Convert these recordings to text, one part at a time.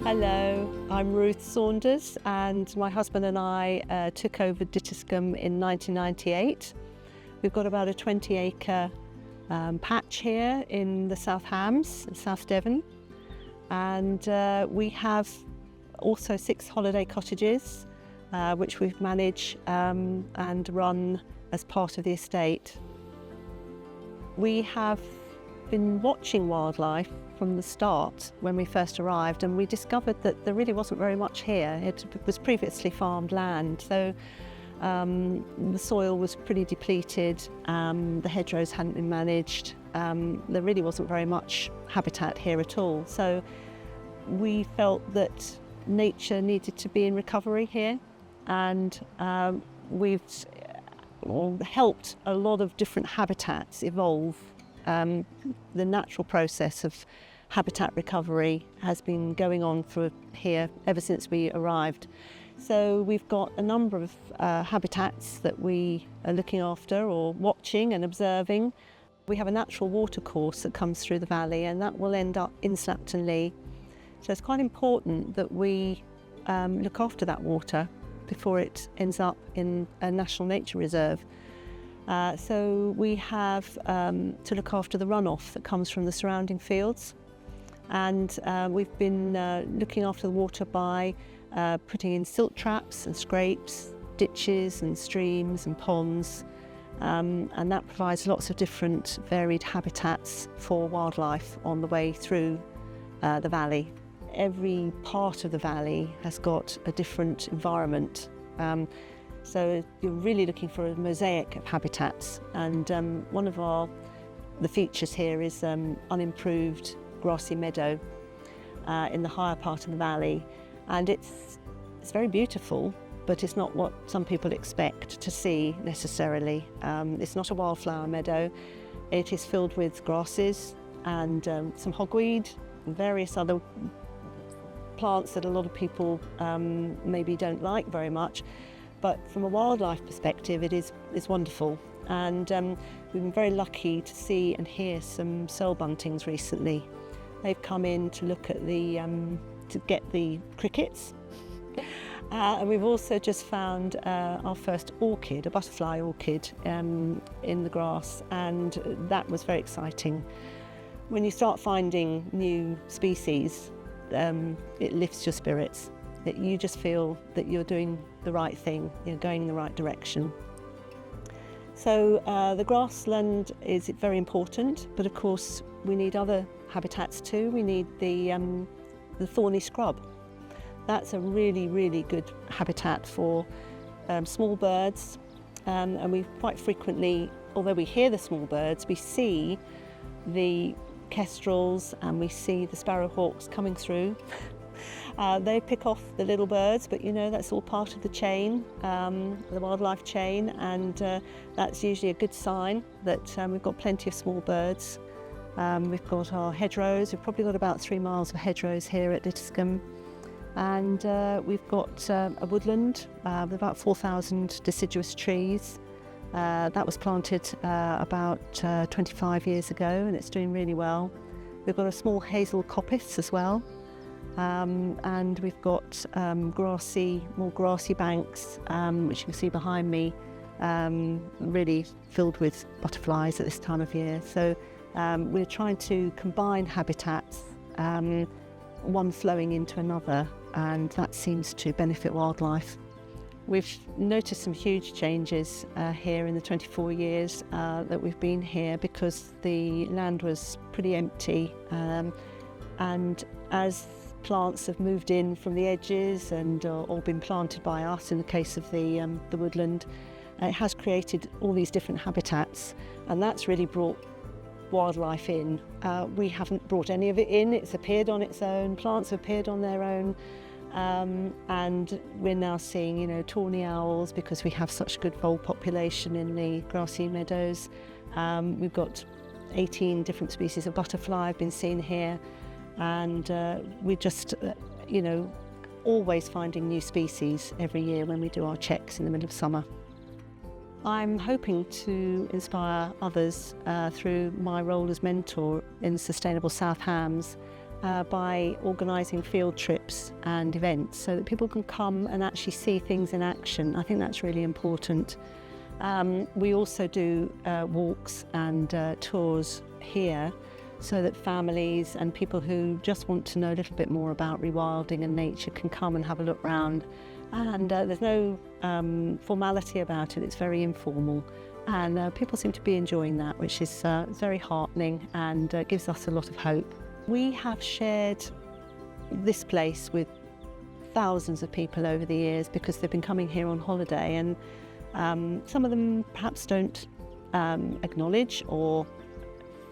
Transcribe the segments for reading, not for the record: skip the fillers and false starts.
Hello, I'm Ruth Saunders, and my husband and I took over Dittiscombe in 1998. We've got about a 20-acre patch here in the South Hams, South Devon, and we have also 6 holiday cottages which we've managed and run as part of the estate. We have been watching wildlife from the start when we first arrived, and we discovered that there really wasn't very much here. It was previously farmed land, so the soil was pretty depleted, the hedgerows hadn't been managed, there really wasn't very much habitat here at all. So we felt that nature needed to be in recovery here, and we've helped a lot of different habitats evolve. The natural process of habitat recovery has been going on for here ever since we arrived. So we've got a number of habitats that we are looking after or watching and observing. We have a natural water course that comes through the valley, and that will end up in Slapton Lee. So it's quite important that we look after that water before it ends up in a national nature reserve. So we have to look after the runoff that comes from the surrounding fields, and we've been looking after the water by putting in silt traps and scrapes, ditches and streams and ponds, and that provides lots of different varied habitats for wildlife on the way through the valley. Every part of the valley has got a different environment. So you're really looking for a mosaic of habitats, and one of the features here is unimproved grassy meadow in the higher part of the valley, and it's very beautiful, but it's not what some people expect to see necessarily. It's not a wildflower meadow. It is filled with grasses and some hogweed and various other plants that a lot of people maybe don't like very much. But from a wildlife perspective, it is wonderful. And we've been very lucky to see and hear some soul buntings recently. They've come in to look at to get the crickets. And we've also just found our first orchid, a butterfly orchid, in the grass, and that was very exciting. When you start finding new species, it lifts your spirits. That you just feel that you're doing the right thing, you're going in the right direction. So the grassland is very important, but of course we need other habitats too. We need the thorny scrub. That's a really, really good habitat for small birds, and we quite frequently, although we hear the small birds, we see the kestrels and we see the sparrowhawks coming through. They pick off the little birds, but you know, that's all part of the chain, the wildlife chain, and that's usually a good sign that we've got plenty of small birds. We've got our hedgerows. We've probably got about 3 miles of hedgerows here at Dittiscombe, and we've got a woodland with about 4,000 deciduous trees. That was planted about 25 years ago, and it's doing really well. We've got a small hazel coppice as well. And we've got more grassy banks, which you can see behind me, really filled with butterflies at this time of year. So we're trying to combine habitats, one flowing into another, and that seems to benefit wildlife. We've noticed some huge changes here in the 24 years that we've been here, because the land was pretty empty, and as plants have moved in from the edges and or been planted by us in the case of the woodland, it has created all these different habitats, and that's really brought wildlife in. We haven't brought any of it in, it's appeared on its own, plants have appeared on their own, and we're now seeing, you know, tawny owls because we have such good vole population in the grassy meadows. We've got 18 different species of butterfly have been seen here. And we're just, always finding new species every year when we do our checks in the middle of summer. I'm hoping to inspire others through my role as mentor in Sustainable South Hams by organising field trips and events so that people can come and actually see things in action. I think that's really important. We also do walks and tours here so that families and people who just want to know a little bit more about rewilding and nature can come and have a look round. And there's no formality about it, it's very informal. And people seem to be enjoying that, which is very heartening and gives us a lot of hope. We have shared this place with thousands of people over the years because they've been coming here on holiday, and some of them perhaps don't acknowledge or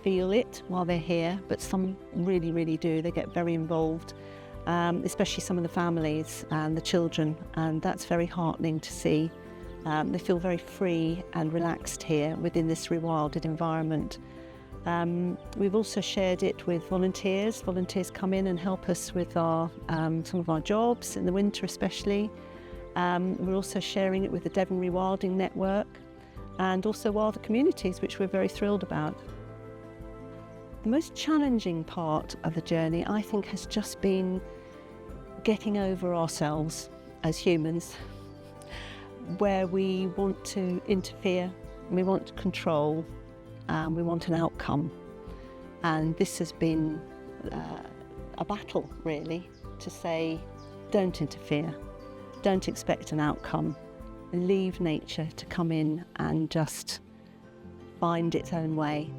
feel it while they're here, but some really, really do. They get very involved, especially some of the families and the children, and that's very heartening to see. They feel very free and relaxed here within this rewilded environment. We've also shared it with volunteers. Volunteers come in and help us with our some of our jobs in the winter especially. We're also sharing it with the Devon Rewilding Network and also wilder communities, which we're very thrilled about. The most challenging part of the journey, I think, has just been getting over ourselves as humans, where we want to interfere, we want to control, we want an outcome. And this has been a battle, really, to say, don't interfere, don't expect an outcome, leave nature to come in and just find its own way.